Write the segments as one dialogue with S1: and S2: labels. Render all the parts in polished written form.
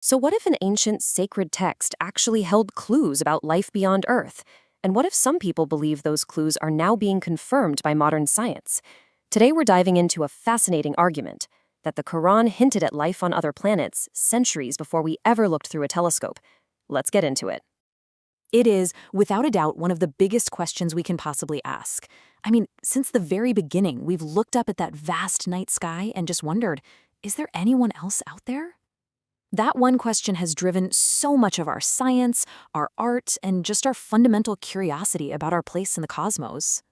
S1: So, what if an ancient sacred text actually held clues about life beyond Earth? And what if some people believe those clues are now being confirmed by modern science? Today, we're diving into a fascinating argument that the Quran hinted at life on other planets centuries before we ever looked through a telescope. Let's get into it.
S2: It is, without a doubt, one of the biggest questions we can possibly ask. I mean, since the very beginning, we've looked up at that vast night sky and just wondered, is there anyone else out there? That one question has driven so much of our science, our art, and just our fundamental curiosity about our place in the cosmos.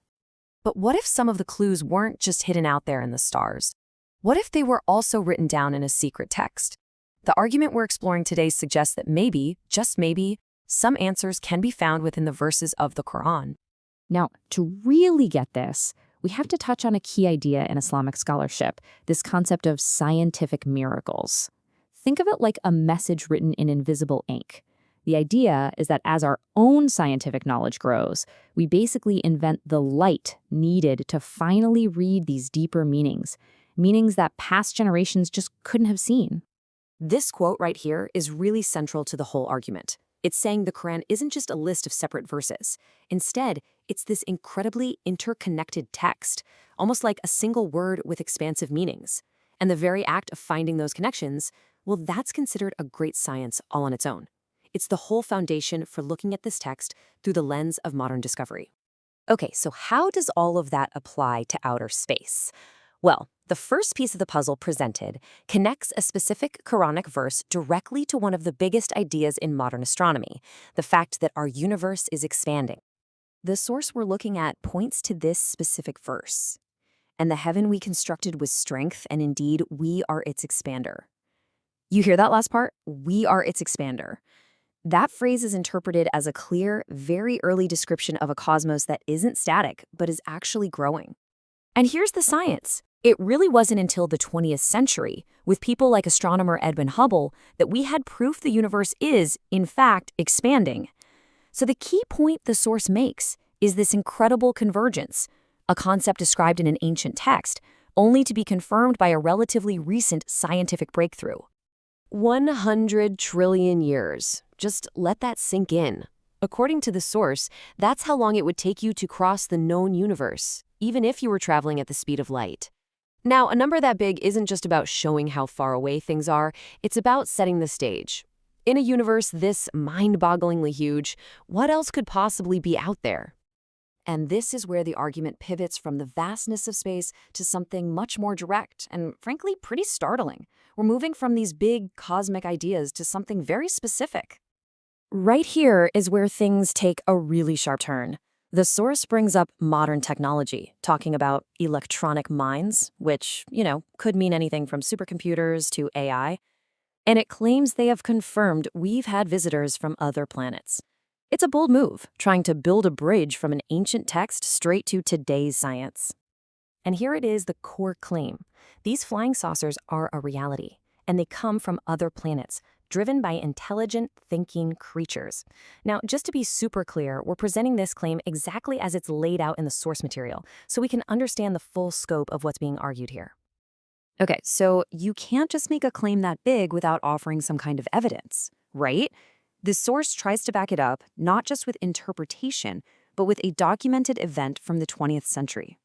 S2: But what if some of the clues weren't just hidden out there in the stars? What if they were also written down in a secret text? The argument we're exploring today suggests that maybe, just maybe, some answers can be found within the verses of the Qur'an.
S3: Now, to really get this, we have to touch on a key idea in Islamic scholarship, this concept of scientific miracles. Think of it like a message written in invisible ink. The idea is that as our own scientific knowledge grows, we basically invent the light needed to finally read these deeper meanings that past generations just couldn't have seen.
S2: This quote right here is really central to the whole argument. It's saying the Quran isn't just a list of separate verses. Instead, it's this incredibly interconnected text, almost like a single word with expansive meanings. And the very act of finding those connections, well, that's considered a great science all on its own. It's the whole foundation for looking at this text through the lens of modern discovery.
S1: Okay, so how does all of that apply to outer space? Well, the first piece of the puzzle presented connects a specific Quranic verse directly to one of the biggest ideas in modern astronomy, the fact that our universe is expanding. The source we're looking at points to this specific verse. And the heaven we constructed with strength, and indeed, we are its expander. You hear that last part? We are its expander. That phrase is interpreted as a clear, very early description of a cosmos that isn't static, but is actually growing. And here's the science. It really wasn't until the 20th century, with people like astronomer Edwin Hubble, that we had proof the universe is, in fact, expanding. So the key point the source makes is this incredible convergence, a concept described in an ancient text, only to be confirmed by a relatively recent scientific breakthrough. 100 trillion years. Just let that sink in. According to the source, that's how long it would take you to cross the known universe, even if you were traveling at the speed of light. Now, a number that big isn't just about showing how far away things are, it's about setting the stage. In a universe this mind-bogglingly huge, what else could possibly be out there? And this is where the argument pivots from the vastness of space to something much more direct and, frankly, pretty startling. We're moving from these big cosmic ideas to something very specific. Right here is where things take a really sharp turn. The source brings up modern technology, talking about electronic minds, which, could mean anything from supercomputers to AI. And it claims they have confirmed we've had visitors from other planets. It's a bold move, trying to build a bridge from an ancient text straight to today's science. And here it is, the core claim. These flying saucers are a reality, and they come from other planets, driven by intelligent, thinking creatures. Now, just to be super clear, we're presenting this claim exactly as it's laid out in the source material, so we can understand the full scope of what's being argued here. Okay, so you can't just make a claim that big without offering some kind of evidence, right? The source tries to back it up, not just with interpretation, but with a documented event from the 20th century.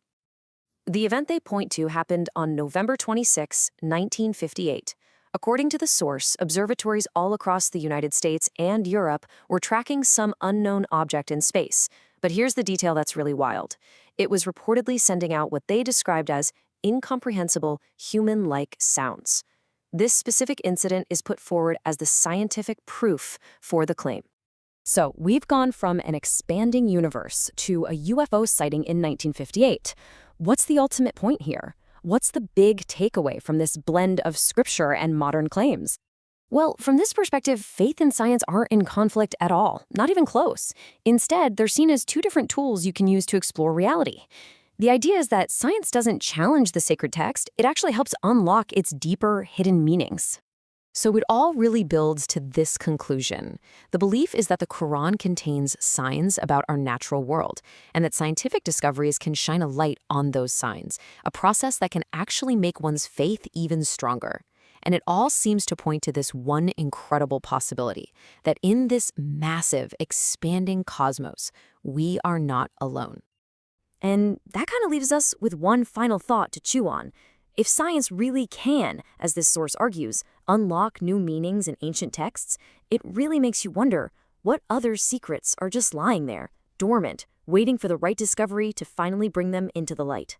S1: The event they point to happened on November 26, 1958. According to the source, observatories all across the United States and Europe were tracking some unknown object in space. But here's the detail that's really wild. It was reportedly sending out what they described as incomprehensible, human-like sounds. This specific incident is put forward as the scientific proof for the claim. So we've gone from an expanding universe to a UFO sighting in 1958. What's the ultimate point here? What's the big takeaway from this blend of scripture and modern claims? Well, from this perspective, faith and science aren't in conflict at all, not even close. Instead, they're seen as two different tools you can use to explore reality. The idea is that science doesn't challenge the sacred text, it actually helps unlock its deeper, hidden meanings. So it all really builds to this conclusion. The belief is that the Quran contains signs about our natural world, and that scientific discoveries can shine a light on those signs, a process that can actually make one's faith even stronger.
S2: And it all seems to point to this one incredible possibility, that in this massive, expanding cosmos, we are not alone.
S4: And that kind of leaves us with one final thought to chew on. If science really can, as this source argues, unlock new meanings in ancient texts, it really makes you wonder what other secrets are just lying there, dormant, waiting for the right discovery to finally bring them into the light.